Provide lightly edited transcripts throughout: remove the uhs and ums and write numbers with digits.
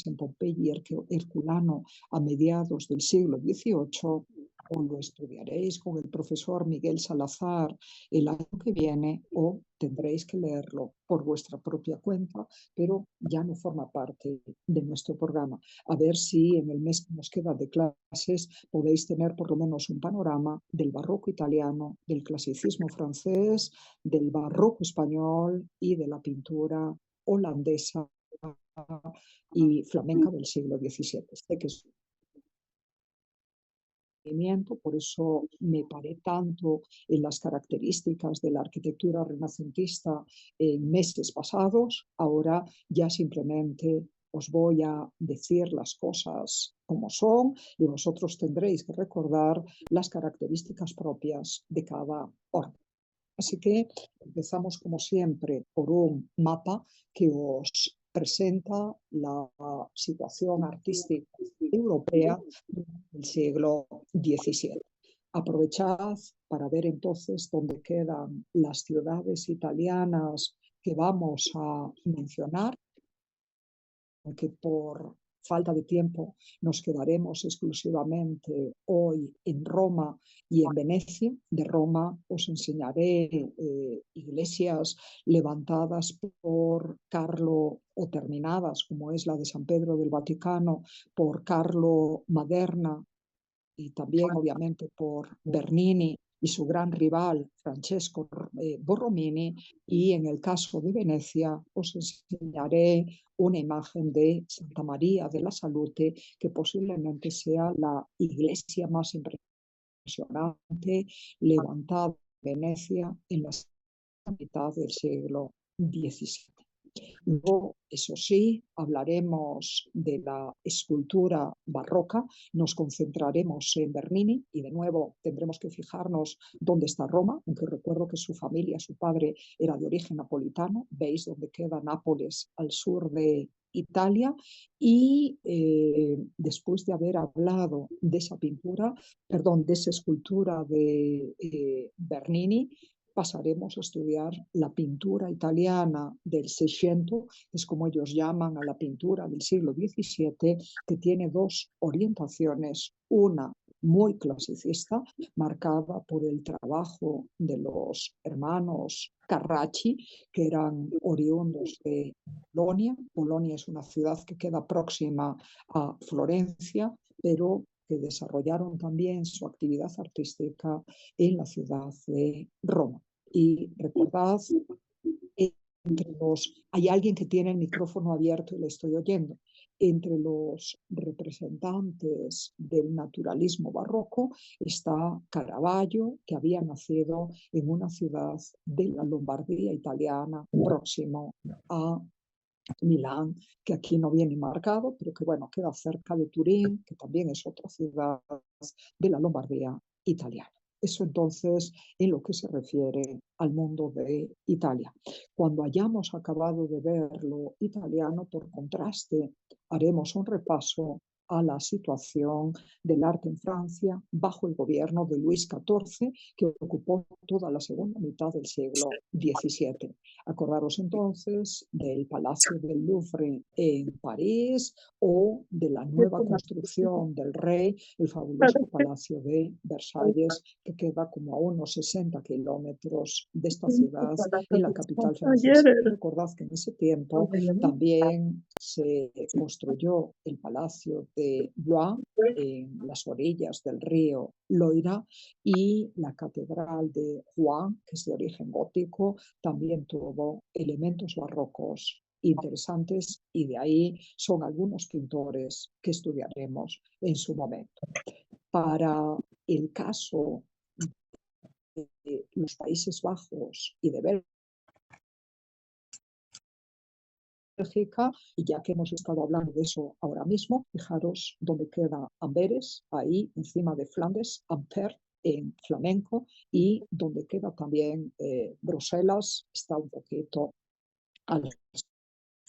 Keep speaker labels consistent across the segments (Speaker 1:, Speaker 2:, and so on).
Speaker 1: en Pompeya y Herculano a mediados del siglo XVIII, o lo estudiaréis con el profesor Miguel Salazar el año que viene, o tendréis que leerlo por vuestra propia cuenta, pero ya no forma parte de nuestro programa. A ver si en el mes que nos queda de clases podéis tener por lo menos un panorama del barroco italiano, del clasicismo francés, del barroco español y de la pintura holandesa y flamenca del siglo XVII. Sé que es por eso me paré tanto en las características de la arquitectura renacentista en meses pasados. Ahora ya simplemente os voy a decir las cosas como son y vosotros tendréis que recordar las características propias de cada orden. Así que empezamos como siempre por un mapa que os presenta la situación artística europea del siglo XVII. Aprovechad para ver entonces dónde quedan las ciudades italianas que vamos a mencionar, aunque por falta de tiempo nos quedaremos exclusivamente hoy en Roma y en Venecia. De Roma os enseñaré iglesias levantadas por Carlo o terminadas, como es la de San Pedro del Vaticano, por Carlo Maderna, y también obviamente por Bernini y su gran rival Francesco Borromini, y en el caso de Venecia os enseñaré una imagen de Santa María de la Salute, que posiblemente sea la iglesia más impresionante levantada en Venecia en la mitad del siglo XVII. Luego, eso sí, hablaremos de la escultura barroca, nos concentraremos en Bernini y de nuevo tendremos que fijarnos dónde está Roma, aunque recuerdo que su familia, su padre era de origen napolitano. Veis dónde queda Nápoles al sur de Italia. Y después de haber hablado de esa pintura, perdón, de esa escultura de Bernini, pasaremos a estudiar la pintura italiana del Seicento, que es como ellos llaman a la pintura del siglo XVII, que tiene dos orientaciones. Una muy clasicista, marcada por el trabajo de los hermanos Carracci, que eran oriundos de Bolonia. Bolonia es una ciudad que queda próxima a Florencia, pero que desarrollaron también su actividad artística en la ciudad de Roma. Y recordad, hay alguien que tiene el micrófono abierto y le estoy oyendo. Entre los representantes del naturalismo barroco está Caravaggio, que había nacido en una ciudad de la Lombardía italiana próximo a Milán, que aquí no viene marcado, pero que bueno, queda cerca de Turín, que también es otra ciudad de la Lombardía italiana. Eso entonces en lo que se refiere al mundo de Italia. Cuando hayamos acabado de ver lo italiano, por contraste, haremos un repaso a la situación del arte en Francia bajo el gobierno de Luis XIV, que ocupó toda la segunda mitad del siglo XVII. Acordaros entonces del Palacio del Louvre en París o de la nueva construcción del rey, el fabuloso Palacio de Versalles, que queda como a unos 60 kilómetros de esta ciudad, en la capital francesa. Recordad que en ese tiempo también se construyó el Palacio de Blois en las orillas del río Loira, y la Catedral de Rouen, que es de origen gótico, también tuvo elementos barrocos interesantes, y de ahí son algunos pintores que estudiaremos en su momento. Para el caso de los Países Bajos y de Bélgica, y ya que hemos estado hablando de eso ahora mismo, fijaros dónde queda Amberes, ahí encima de Flandes, Ampère en flamenco, y donde queda también Bruselas, está un poquito al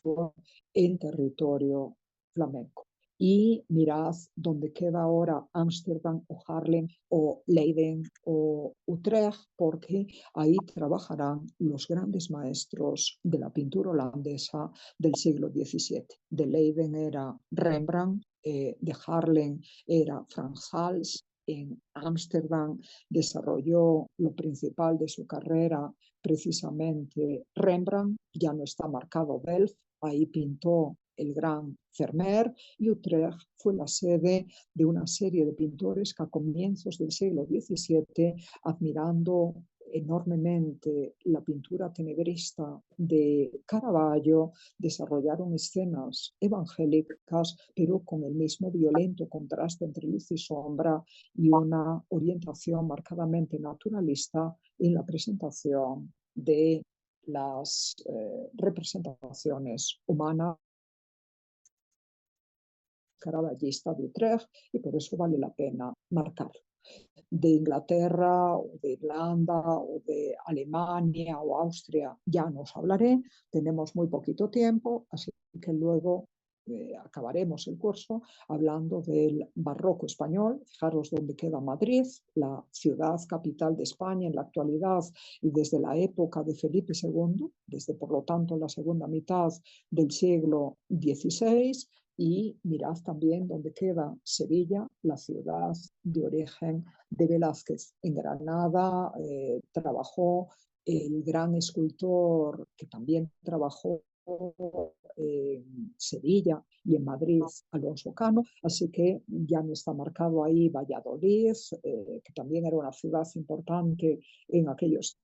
Speaker 1: sur en territorio flamenco. Y mirad dónde queda ahora Ámsterdam o Haarlem o Leiden o Utrecht, porque ahí trabajarán los grandes maestros de la pintura holandesa del siglo XVII. De Leiden era Rembrandt, de Haarlem era Frans Hals. En Ámsterdam desarrolló lo principal de su carrera precisamente Rembrandt, ya no está marcado Delft, ahí pintó el gran Vermeer, y Utrecht fue la sede de una serie de pintores que a comienzos del siglo XVII, admirando enormemente la pintura tenebrista de Caravaggio, desarrollaron escenas evangélicas, pero con el mismo violento contraste entre luz y sombra y una orientación marcadamente naturalista en la presentación de las representaciones humanas caravallista de Utrecht, y por eso vale la pena marcar. De Inglaterra o de Irlanda o de Alemania o Austria ya no os hablaré, tenemos muy poquito tiempo, así que luego acabaremos el curso hablando del barroco español. Fijaros dónde queda Madrid, la ciudad capital de España en la actualidad y desde la época de Felipe II, desde por lo tanto la segunda mitad del siglo XVI. Y mirad también dónde queda Sevilla, la ciudad de origen de Velázquez. En Granada trabajó el gran escultor que también trabajó en Sevilla y en Madrid, Alonso Cano, así que ya me está marcado ahí Valladolid, que también era una ciudad importante en aquellos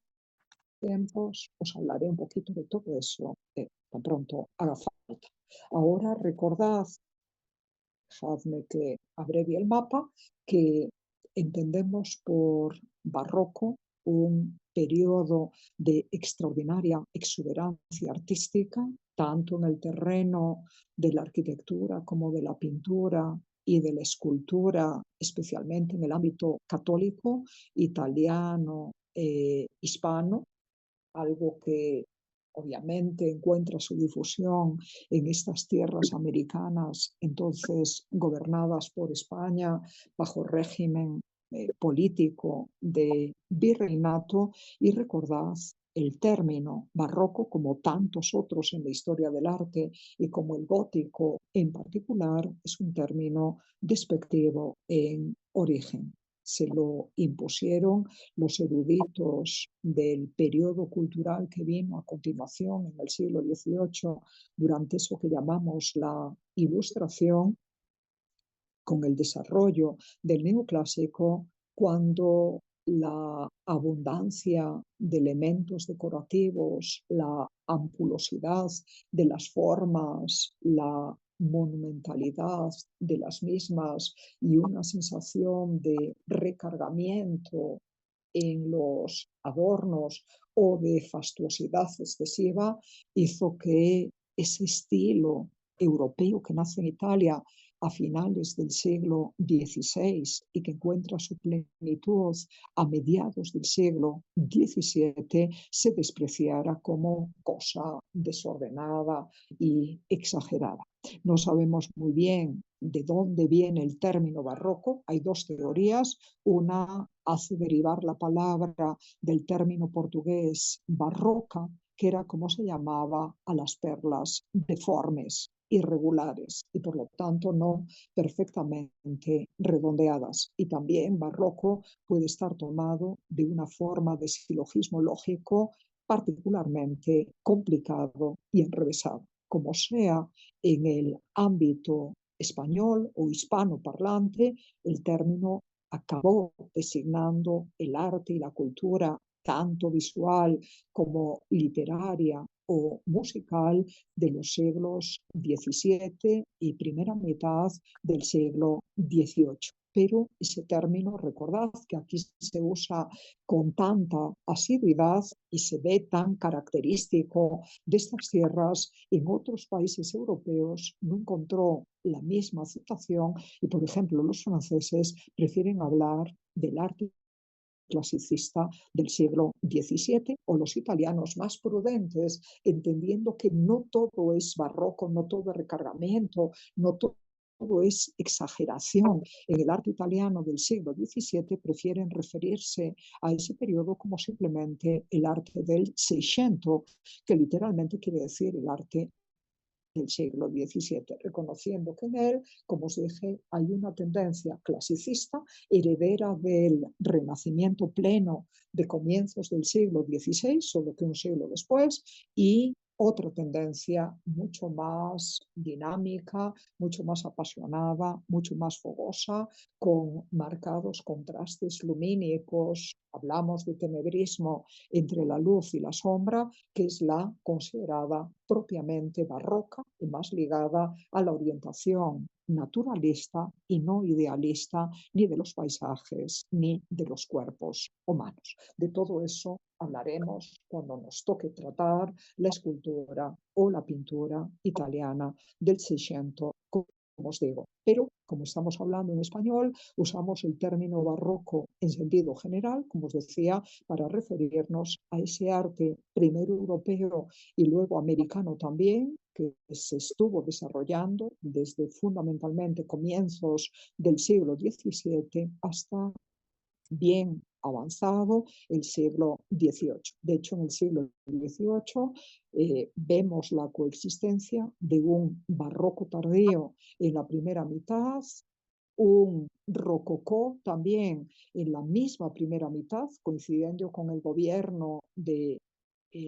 Speaker 1: tiempos. Os hablaré un poquito de todo eso tan pronto haga falta. Ahora recordad, dejadme que abrevie el mapa, que entendemos por barroco un periodo de extraordinaria exuberancia artística, tanto en el terreno de la arquitectura como de la pintura y de la escultura, especialmente en el ámbito católico, italiano, hispano, algo que obviamente encuentra su difusión en estas tierras americanas, entonces gobernadas por España bajo régimen político de virreinato. Y recordad, el término barroco, como tantos otros en la historia del arte y como el gótico en particular, es un término despectivo en origen. Se lo impusieron los eruditos del periodo cultural que vino a continuación en el siglo XVIII, durante eso que llamamos la Ilustración, con el desarrollo del neoclásico, cuando la abundancia de elementos decorativos, la ampulosidad de las formas, la monumentalidad de las mismas y una sensación de recargamiento en los adornos o de fastuosidad excesiva, hizo que ese estilo europeo que nace en Italia a finales del siglo XVI y que encuentra su plenitud a mediados del siglo XVII, se despreciara como cosa desordenada y exagerada. No sabemos muy bien de dónde viene el término barroco. Hay dos teorías. Una hace derivar la palabra del término portugués barroca, que era como se llamaba a las perlas deformes, irregulares y por lo tanto no perfectamente redondeadas. Y también barroco puede estar tomado de una forma de silogismo lógico particularmente complicado y enrevesado. Como sea, en el ámbito español o hispano parlante, el término acabó designando el arte y la cultura, tanto visual como literaria o musical, de los siglos XVII y primera mitad del siglo XVIII. Pero ese término, recordad que aquí se usa con tanta asiduidad y se ve tan característico de estas tierras, en otros países europeos no encontró la misma aceptación y, por ejemplo, los franceses prefieren hablar del arte clasicista del siglo XVII, o los italianos más prudentes, entendiendo que no todo es barroco, no todo es recargamiento, no todo es exageración. En el arte italiano del siglo XVII prefieren referirse a ese periodo como simplemente el arte del Seicento, que literalmente quiere decir el arte del siglo XVII, reconociendo que en él, como os dije, hay una tendencia clasicista heredera del Renacimiento pleno de comienzos del siglo XVI, solo que un siglo después, y otra tendencia mucho más dinámica, mucho más apasionada, mucho más fogosa, con marcados contrastes lumínicos. Hablamos de tenebrismo entre la luz y la sombra, que es la considerada propiamente barroca y más ligada a la orientación naturalista y no idealista ni de los paisajes ni de los cuerpos humanos. De todo eso hablaremos cuando nos toque tratar la escultura o la pintura italiana del Seicento, como os digo. Pero, como estamos hablando en español, usamos el término barroco en sentido general, como os decía, para referirnos a ese arte primero europeo y luego americano también, que se estuvo desarrollando desde fundamentalmente comienzos del siglo XVII hasta bien avanzado el siglo XVIII. De hecho, en el siglo XVIII vemos la coexistencia de un barroco tardío en la primera mitad, un rococó también en la misma primera mitad, coincidiendo con el gobierno de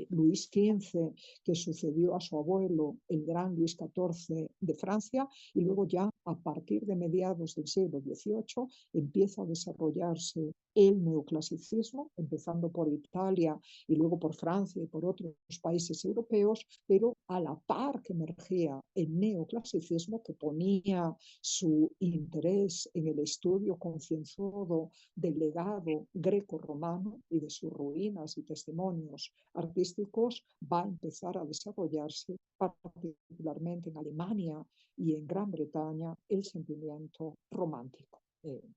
Speaker 1: Luis XV, que sucedió a su abuelo, el gran Luis XIV de Francia, y luego ya a partir de mediados del siglo XVIII empieza a desarrollarse el neoclasicismo, empezando por Italia y luego por Francia y por otros países europeos, pero a la par que emergía el neoclasicismo, que ponía su interés en el estudio concienzudo del legado greco-romano y de sus ruinas y testimonios artísticos, va a empezar a desarrollarse particularmente en Alemania y en Gran Bretaña el sentimiento romántico.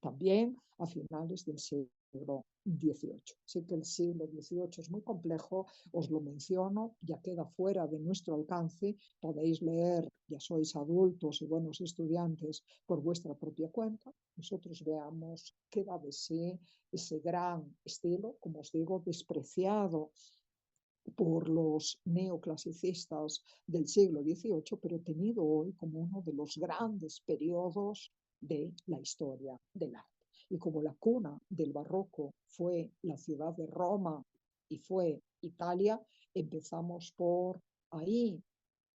Speaker 1: También a finales del siglo XVIII. Sé que el siglo XVIII es muy complejo, os lo menciono, ya queda fuera de nuestro alcance, podéis leer, ya sois adultos y buenos estudiantes, por vuestra propia cuenta. Nosotros veamos qué da de sí ese gran estilo, como os digo, despreciado por los neoclasicistas del siglo XVIII, pero tenido hoy como uno de los grandes periodos de la historia del arte. Y como la cuna del barroco fue la ciudad de Roma y fue Italia, empezamos por ahí,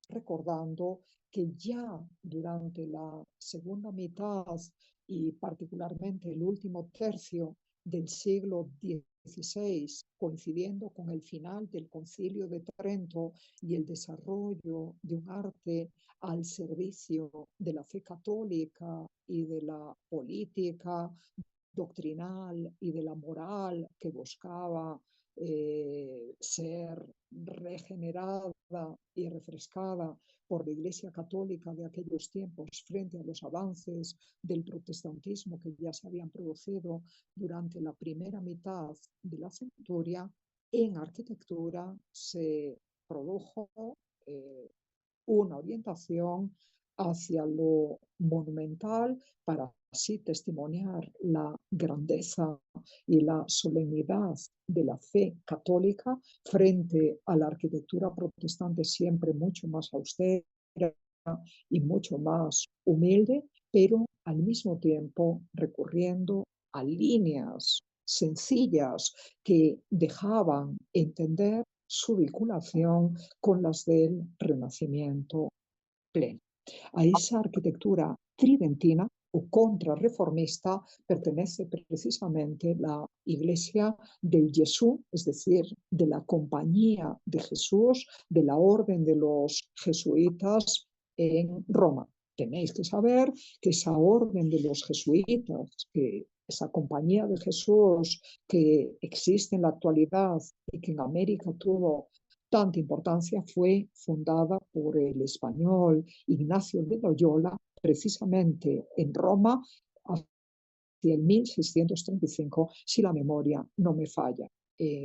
Speaker 1: recordando que ya durante la segunda mitad y particularmente el último tercio del siglo XVI, coincidiendo con el final del Concilio de Trento y el desarrollo de un arte al servicio de la fe católica y de la política doctrinal y de la moral que buscaba ser regenerada y refrescada por la Iglesia Católica de aquellos tiempos frente a los avances del protestantismo que ya se habían producido durante la primera mitad de la centuria, en arquitectura se produjo una orientación hacia lo monumental para así testimoniar la grandeza y la solemnidad de la fe católica frente a la arquitectura protestante, siempre mucho más austera y mucho más humilde, pero al mismo tiempo recurriendo a líneas sencillas que dejaban entender su vinculación con las del Renacimiento pleno. A esa arquitectura tridentina o contrarreformista pertenece precisamente la Iglesia del Jesús, es decir, de la Compañía de Jesús, de la Orden de los Jesuitas en Roma. Tenéis que saber que esa Orden de los Jesuitas, que esa Compañía de Jesús que existe en la actualidad y que en América tuvo tanta importancia, fue fundada por el español Ignacio de Loyola, precisamente en Roma, hacia el 1635, si la memoria no me falla,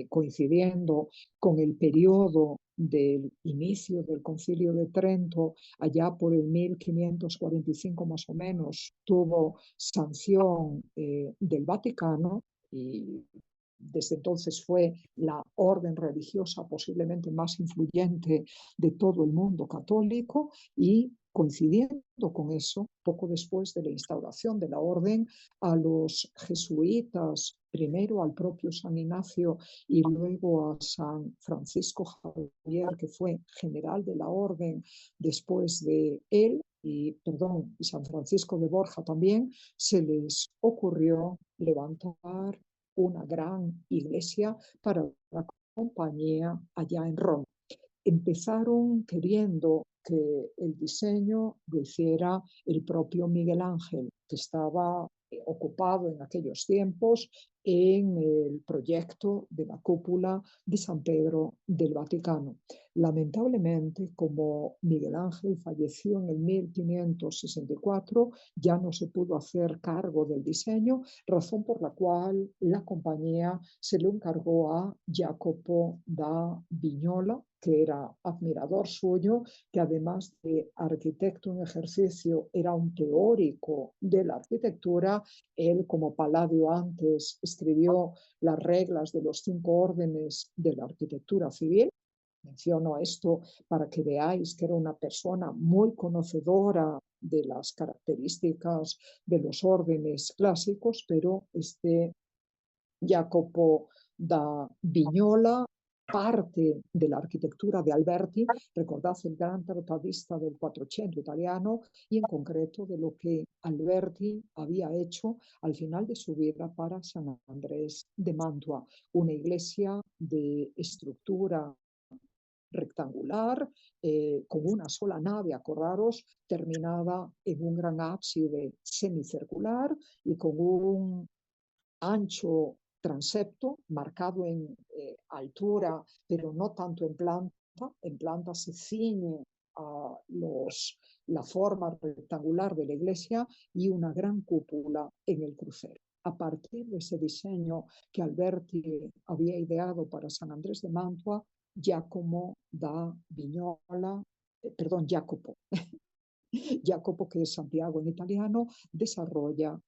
Speaker 1: coincidiendo con el periodo del inicio del Concilio de Trento, allá por el 1545 más o menos, tuvo sanción del Vaticano y desde entonces fue la orden religiosa posiblemente más influyente de todo el mundo católico y coincidiendo con eso, poco después de la instauración de la orden, a los jesuitas, primero al propio San Ignacio y luego a San Francisco Javier, que fue general de la orden después de él, y San Francisco de Borja también, se les ocurrió levantar una gran iglesia para la compañía allá en Roma. Empezaron queriendo que el diseño lo hiciera el propio Miguel Ángel, que estaba ocupado en aquellos tiempos en el proyecto de la cúpula de San Pedro del Vaticano. Lamentablemente, como Miguel Ángel falleció en el 1564, ya no se pudo hacer cargo del diseño, razón por la cual la compañía se lo encargó a Jacopo da Vignola, que era admirador suyo, que además de arquitecto en ejercicio era un teórico de la arquitectura. Él, como Palladio antes, escribió las reglas de los 5 órdenes de la arquitectura civil. Menciono esto para que veáis que era una persona muy conocedora de las características de los órdenes clásicos, pero Jacopo da Vignola parte de la arquitectura de Alberti, recordad el gran tratadista del 400 italiano, y en concreto de lo que Alberti había hecho al final de su vida para San Andrés de Mantua, una iglesia de estructura rectangular, con una sola nave, acordaros, terminada en un gran ábside semicircular y con un ancho transepto marcado en altura, pero no tanto en planta. En planta se ciñe a la forma rectangular de la iglesia y una gran cúpula en el crucero. A partir de ese diseño que Alberti había ideado para San Andrés de Mantua, Giacomo da Vignola, Jacopo, Jacopo, que es Santiago en italiano, desarrolla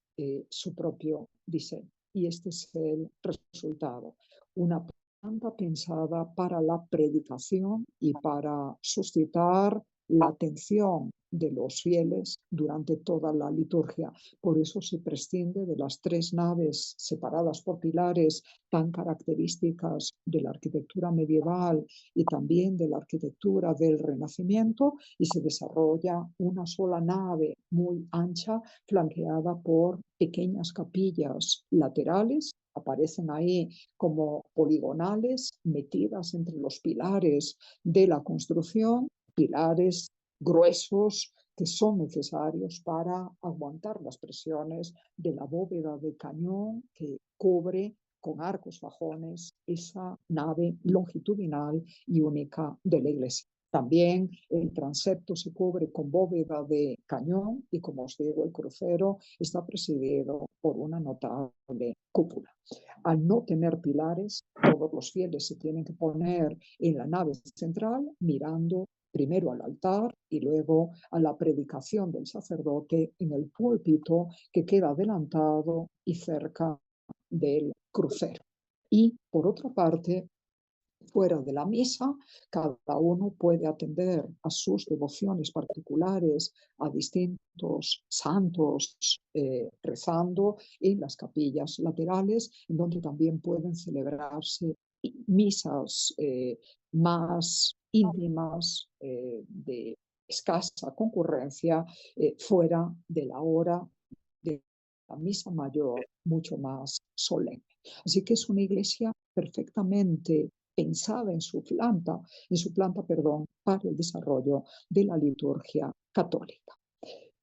Speaker 1: su propio diseño. Y este es el resultado. Una planta pensada para la predicación y para suscitar la atención de los fieles durante toda la liturgia. Por eso se prescinde de las 3 naves separadas por pilares tan características de la arquitectura medieval y también de la arquitectura del Renacimiento, y se desarrolla una sola nave muy ancha flanqueada por pequeñas capillas laterales. Aparecen ahí como poligonales metidas entre los pilares de la construcción, pilares gruesos que son necesarios para aguantar las presiones de la bóveda de cañón que cubre con arcos fajones esa nave longitudinal y única de la iglesia. También el transepto se cubre con bóveda de cañón y, como os digo, el crucero está presidido por una notable cúpula. Al no tener pilares, todos los fieles se tienen que poner en la nave central mirando primero al altar y luego a la predicación del sacerdote en el púlpito que queda adelantado y cerca del crucero. Y por otra parte, fuera de la misa, cada uno puede atender a sus devociones particulares, a distintos santos, rezando en las capillas laterales, en donde también pueden celebrarse misas más íntimas, de escasa concurrencia, fuera de la hora de la misa mayor, mucho más solemne. Así que es una iglesia perfectamente pensada en su planta, para el desarrollo de la liturgia católica.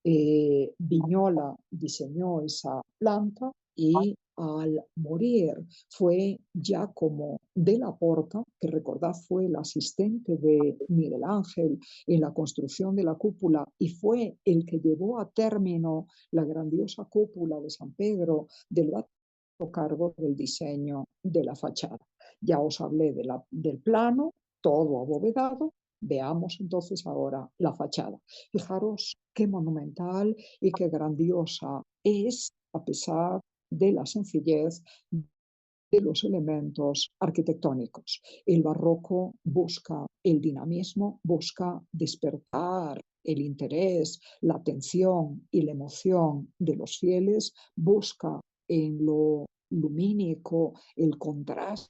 Speaker 1: Vignola diseñó esa planta y al morir fue Giacomo della Porta, que recordad fue el asistente de Miguel Ángel en la construcción de la cúpula y fue el que llevó a término la grandiosa cúpula de San Pedro del Vaticano, cargo del diseño de la fachada. Ya os hablé del plano, todo abovedado. Veamos entonces ahora la fachada. Fijaros qué monumental y qué grandiosa es, a pesar de la sencillez de los elementos arquitectónicos. El barroco busca el dinamismo, busca despertar el interés, la atención y la emoción de los fieles, busca en lo lumínico el contraste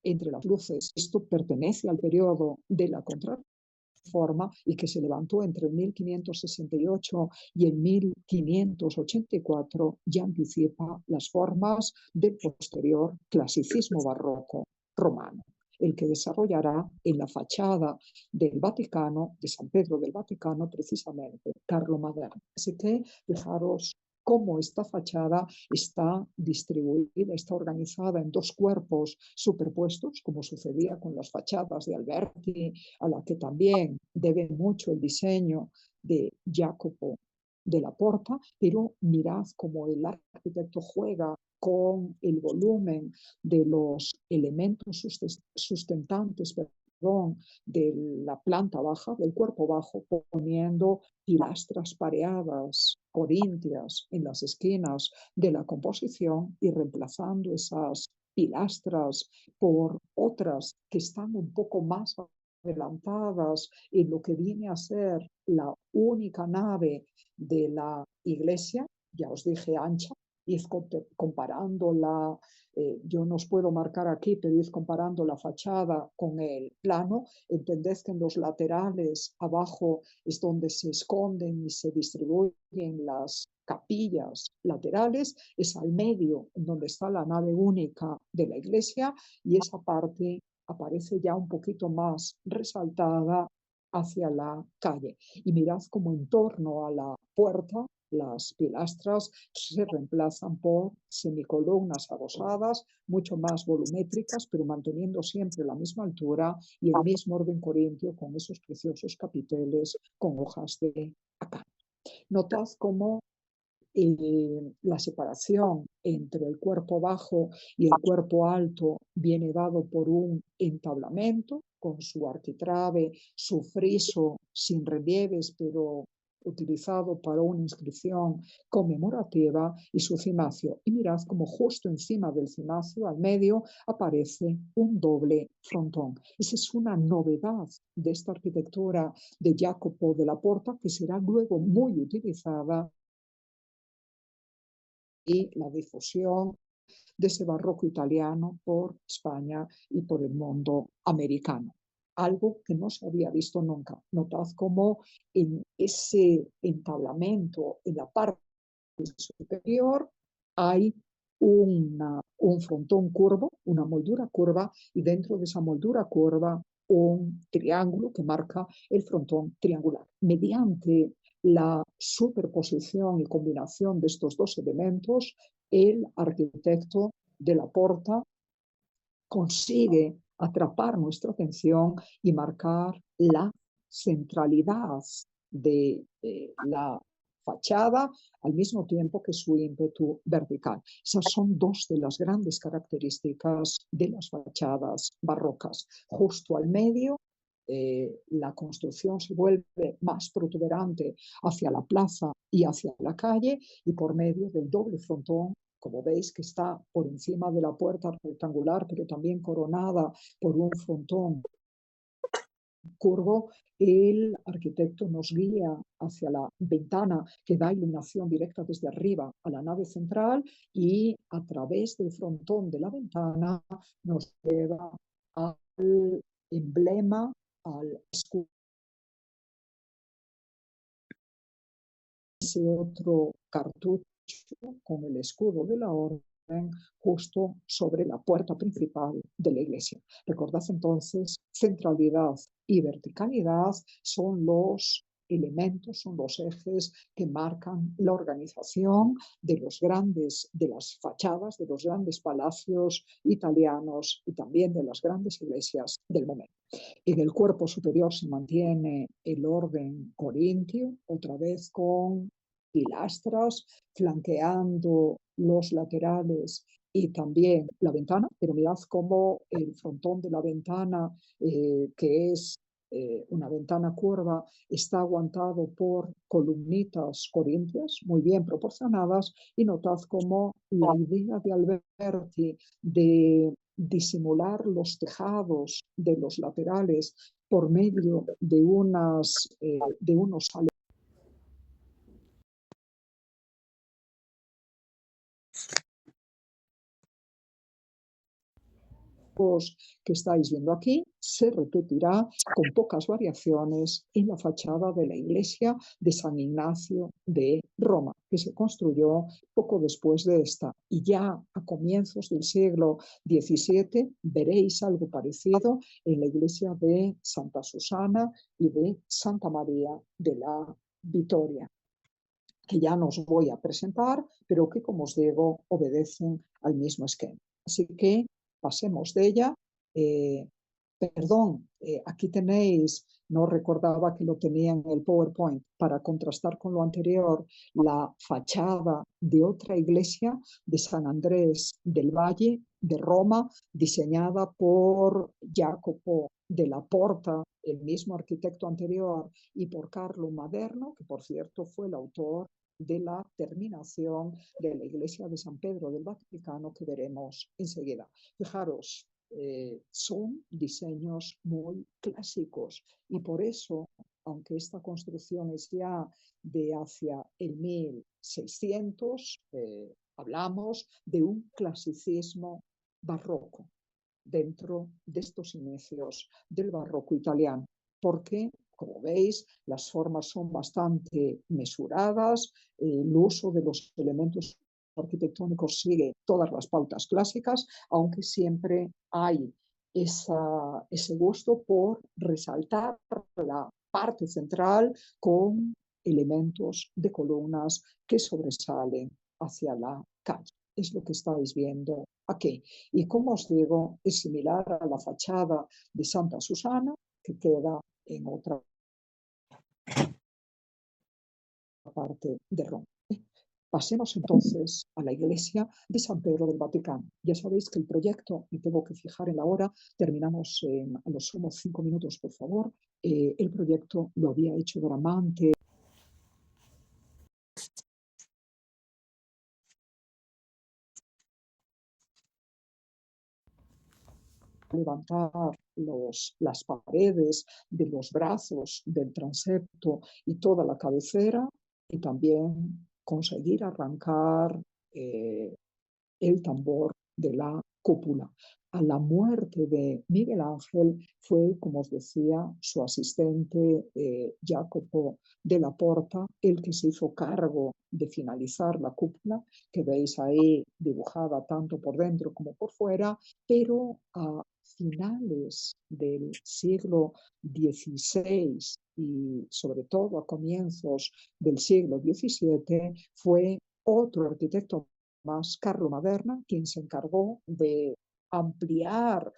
Speaker 1: entre las luces. Esto pertenece al periodo de la Contrarreforma y que se levantó entre el 1568 y el 1584, ya anticipa las formas del posterior clasicismo barroco romano, el que desarrollará en la fachada del Vaticano, de San Pedro del Vaticano, precisamente Carlo Maderno. Así que fijaros cómo esta fachada está distribuida, está organizada en dos cuerpos superpuestos, como sucedía con las fachadas de Alberti, a la que también debe mucho el diseño de Jacopo de la Porta, pero mirad cómo el arquitecto juega con el volumen de los elementos sustentantes, de la planta baja, del cuerpo bajo, poniendo pilastras pareadas, corintias, en las esquinas de la composición y reemplazando esas pilastras por otras que están un poco más adelantadas en lo que viene a ser la única nave de la iglesia, ya os dije ancha, y comparándola, yo no os puedo marcar aquí, pero ir comparando la fachada con el plano, entended que en los laterales abajo es donde se esconden y se distribuyen las capillas laterales, es al medio donde está la nave única de la iglesia y esa parte aparece ya un poquito más resaltada hacia la calle. Y mirad como en torno a la puerta las pilastras se reemplazan por semicolumnas adosadas, mucho más volumétricas, pero manteniendo siempre la misma altura y el mismo orden corintio con esos preciosos capiteles con hojas de acá. Notad cómo la separación entre el cuerpo bajo y el cuerpo alto viene dado por un entablamento con su arquitrabe, su friso sin relieves, pero utilizado para una inscripción conmemorativa y su cimacio. Y mirad como justo encima del cimacio, al medio, aparece un doble frontón. Esa es una novedad de esta arquitectura de Jacopo de la Porta que será luego muy utilizada y la difusión de ese barroco italiano por España y por el mundo americano. Algo que no se había visto nunca. Notad cómo en ese entablamento, en la parte superior, hay un frontón curvo, una moldura curva, y dentro de esa moldura curva un triángulo que marca el frontón triangular. Mediante la superposición y combinación de estos dos elementos, el arquitecto de la Porta consigue atrapar nuestra atención y marcar la centralidad de la fachada al mismo tiempo que su ímpetu vertical. Esas son dos de las grandes características de las fachadas barrocas. Justo al medio, la construcción se vuelve más protuberante hacia la plaza y hacia la calle, y por medio del doble frontón, como veis que está por encima de la puerta rectangular, pero también coronada por un frontón curvo, el arquitecto nos guía hacia la ventana que da iluminación directa desde arriba a la nave central y a través del frontón de la ventana nos lleva al emblema, al escudo, ese otro cartucho con el escudo de la orden justo sobre la puerta principal de la iglesia. Recordad entonces, centralidad y verticalidad son los elementos, son los ejes que marcan la organización de las fachadas, de los grandes palacios italianos y también de las grandes iglesias del momento. En el cuerpo superior se mantiene el orden corintio, otra vez con pilastras flanqueando los laterales y también la ventana, pero mirad cómo el frontón de la ventana, que es una ventana curva, está aguantado por columnitas corintias muy bien proporcionadas, y notad cómo la idea de Alberti de disimular los tejados de los laterales por medio de unos que estáis viendo aquí se repetirá con pocas variaciones en la fachada de la iglesia de San Ignacio de Roma, que se construyó poco después de esta. Y ya a comienzos del siglo XVII veréis algo parecido en la iglesia de Santa Susana y de Santa María de la Vittoria, que ya no os voy a presentar, pero que, como os digo, obedecen al mismo esquema. Así que pasemos de ella. Eh, Perdón, aquí tenéis, no recordaba que lo tenía en el PowerPoint, para contrastar con lo anterior, la fachada de otra iglesia de San Andrés del Valle de Roma, diseñada por Jacopo della Porta, el mismo arquitecto anterior, y por Carlo Maderno, que por cierto fue el autor de la terminación de la iglesia de San Pedro del Vaticano, que veremos enseguida. Fijaros, son diseños muy clásicos, y por eso, aunque esta construcción es ya de hacia el 1600, hablamos de un clasicismo barroco dentro de estos inicios del barroco italiano, porque, como veis, las formas son bastante mesuradas, el uso de los elementos arquitectónicos sigue todas las pautas clásicas, aunque siempre hay ese gusto por resaltar la parte central con elementos de columnas que sobresalen hacia la calle. Es lo que estáis viendo aquí. Y como os digo, es similar a la fachada de Santa Susana, que queda en otra parte de Roma. Pasemos entonces a la iglesia de San Pedro del Vaticano. Ya sabéis que el proyecto, me tengo que fijar en la hora, terminamos a los sumos 5 minutos, por favor. El proyecto lo había hecho Bramante. Levantar las paredes de los brazos del transepto y toda la cabecera, y también conseguir arrancar el tambor de la cúpula. A la muerte de Miguel Ángel fue, como os decía, su asistente Jacopo della Porta el que se hizo cargo de finalizar la cúpula, que veis ahí dibujada tanto por dentro como por fuera, pero a finales del siglo XVI y sobre todo a comienzos del siglo XVII fue otro arquitecto más, Carlo Maderna, quien se encargó de ampliar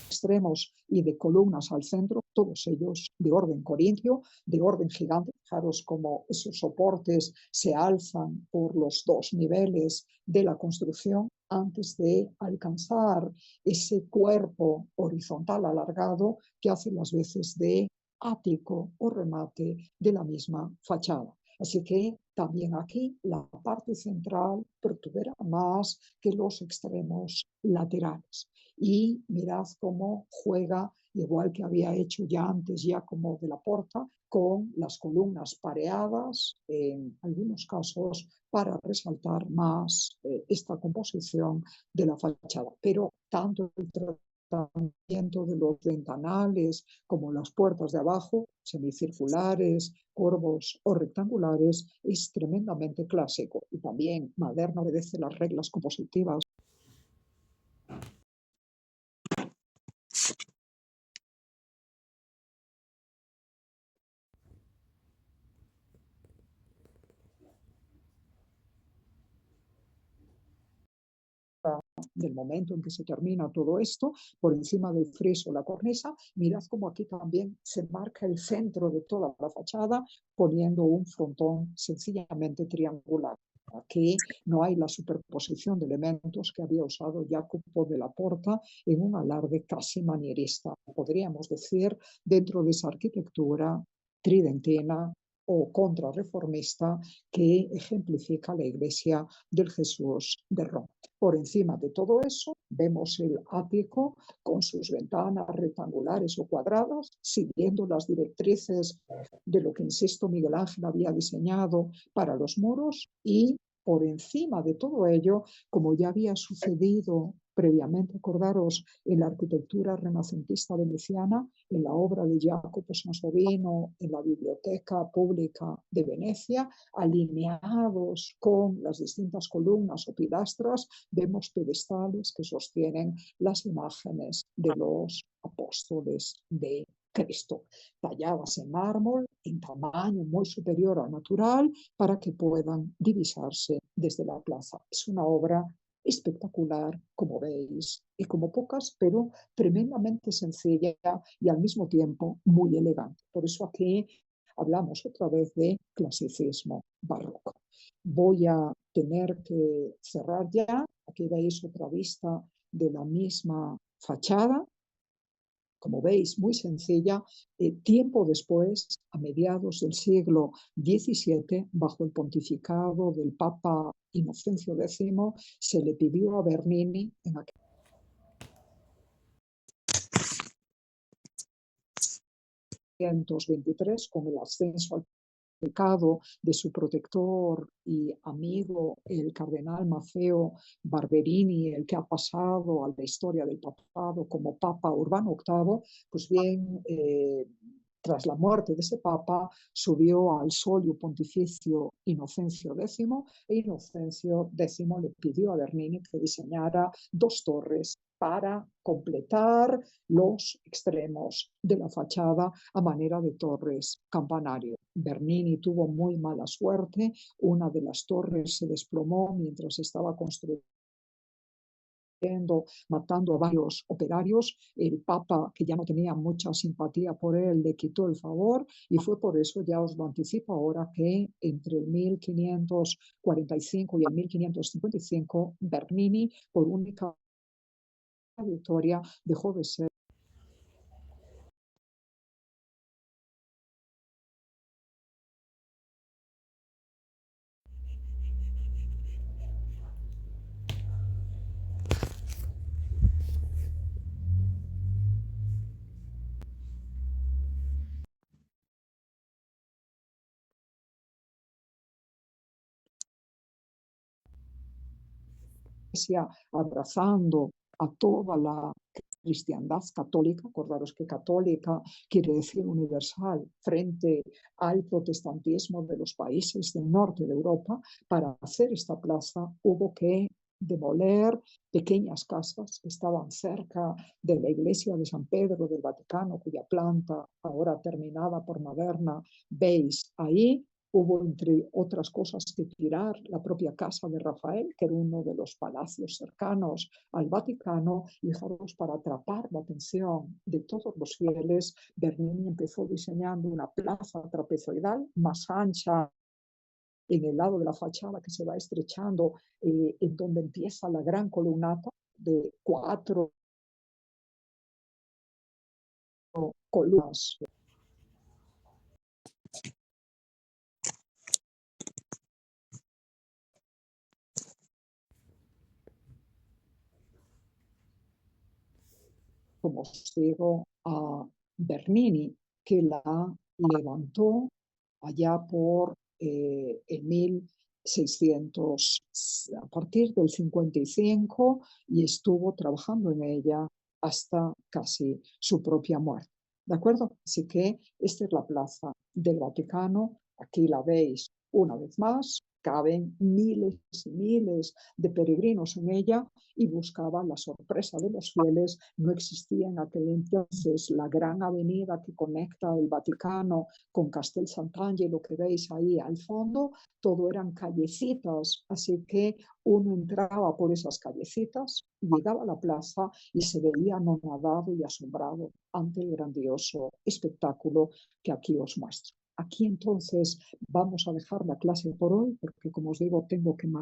Speaker 1: extremos y de columnas al centro, todos ellos de orden corintio, de orden gigante. Fijaros cómo esos soportes se alzan por los dos niveles de la construcción antes de alcanzar ese cuerpo horizontal alargado que hace las veces de ático o remate de la misma fachada. Así que también aquí la parte central protubera más que los extremos laterales. Y mirad cómo juega, igual que había hecho ya antes Giacomo della Porta, con las columnas pareadas, en algunos casos para resaltar más esta composición de la fachada. Pero tanto el tratamiento de los ventanales como las puertas de abajo, semicirculares, curvos o rectangulares, es tremendamente clásico. Y también Maderno obedece las reglas compositivas del momento en que se termina todo esto, por encima del friso la cornisa, mirad cómo aquí también se marca el centro de toda la fachada poniendo un frontón sencillamente triangular. Aquí no hay la superposición de elementos que había usado Jacopo della Porta en un alarde casi manierista, podríamos decir, dentro de esa arquitectura tridentina o contrarreformista que ejemplifica la iglesia del Jesús de Roma. Por encima de todo eso vemos el ático con sus ventanas rectangulares o cuadradas, siguiendo las directrices de lo que, insisto, Miguel Ángel había diseñado para los muros, y por encima de todo ello, como ya había sucedido previamente, acordaros, en la arquitectura renacentista veneciana, en la obra de Jacopo Sansovino, en la Biblioteca Pública de Venecia, alineados con las distintas columnas o pilastras, vemos pedestales que sostienen las imágenes de los apóstoles de Cristo, talladas en mármol en tamaño muy superior al natural para que puedan divisarse desde la plaza. Es una obra espectacular, como veis, y como pocas, pero tremendamente sencilla y al mismo tiempo muy elegante. Por eso aquí hablamos otra vez de clasicismo barroco. Voy a tener que cerrar ya. Aquí veis otra vista de la misma fachada, como veis, muy sencilla. Tiempo después, a mediados del siglo XVII, bajo el pontificado del Papa Inocencio X, se le pidió a Bernini, en aquel 1923, con el ascenso al pecado de su protector y amigo, el cardenal Maffeo Barberini, el que ha pasado a la historia del papado como Papa Urbano VIII, pues bien, tras la muerte de ese papa, subió al solio pontificio Inocencio X, e Inocencio X le pidió a Bernini que diseñara dos torres para completar los extremos de la fachada a manera de torres campanario. Bernini tuvo muy mala suerte. Una de las torres se desplomó mientras estaba construyendo, matando a varios operarios. El Papa, que ya no tenía mucha simpatía por él, le quitó el favor, y fue por eso, ya os lo anticipo ahora, que entre el 1545 y el 1555 Bernini, por única victoria, dejó de ser Iglesia abrazando a toda la cristiandad católica. Acordaros que católica quiere decir universal, frente al protestantismo de los países del norte de Europa. Para hacer esta plaza hubo que demoler pequeñas casas que estaban cerca de la iglesia de San Pedro del Vaticano, cuya planta, ahora terminada por Maderna, veis ahí. Hubo, entre otras cosas, que tirar la propia casa de Rafael, que era uno de los palacios cercanos al Vaticano, y fijaros, para atrapar la atención de todos los fieles, Bernini empezó diseñando una plaza trapezoidal más ancha en el lado de la fachada, que se va estrechando, en donde empieza la gran columnata de 4 columnas. Como os digo, a Bernini, que la levantó allá por el 1600, a partir del 55, y estuvo trabajando en ella hasta casi su propia muerte. ¿De acuerdo? Así que esta es la plaza del Vaticano. Aquí la veis una vez más, caben miles y miles de peregrinos en ella y buscaban la sorpresa de los fieles. No existía en aquel entonces la gran avenida que conecta el Vaticano con Castel Sant'Angelo que veis ahí al fondo, todo eran callecitas, así que uno entraba por esas callecitas, llegaba a la plaza y se veía anonadado y asombrado ante el grandioso espectáculo que aquí os muestro. Aquí entonces vamos a dejar la clase por hoy, porque como os digo, tengo que marcar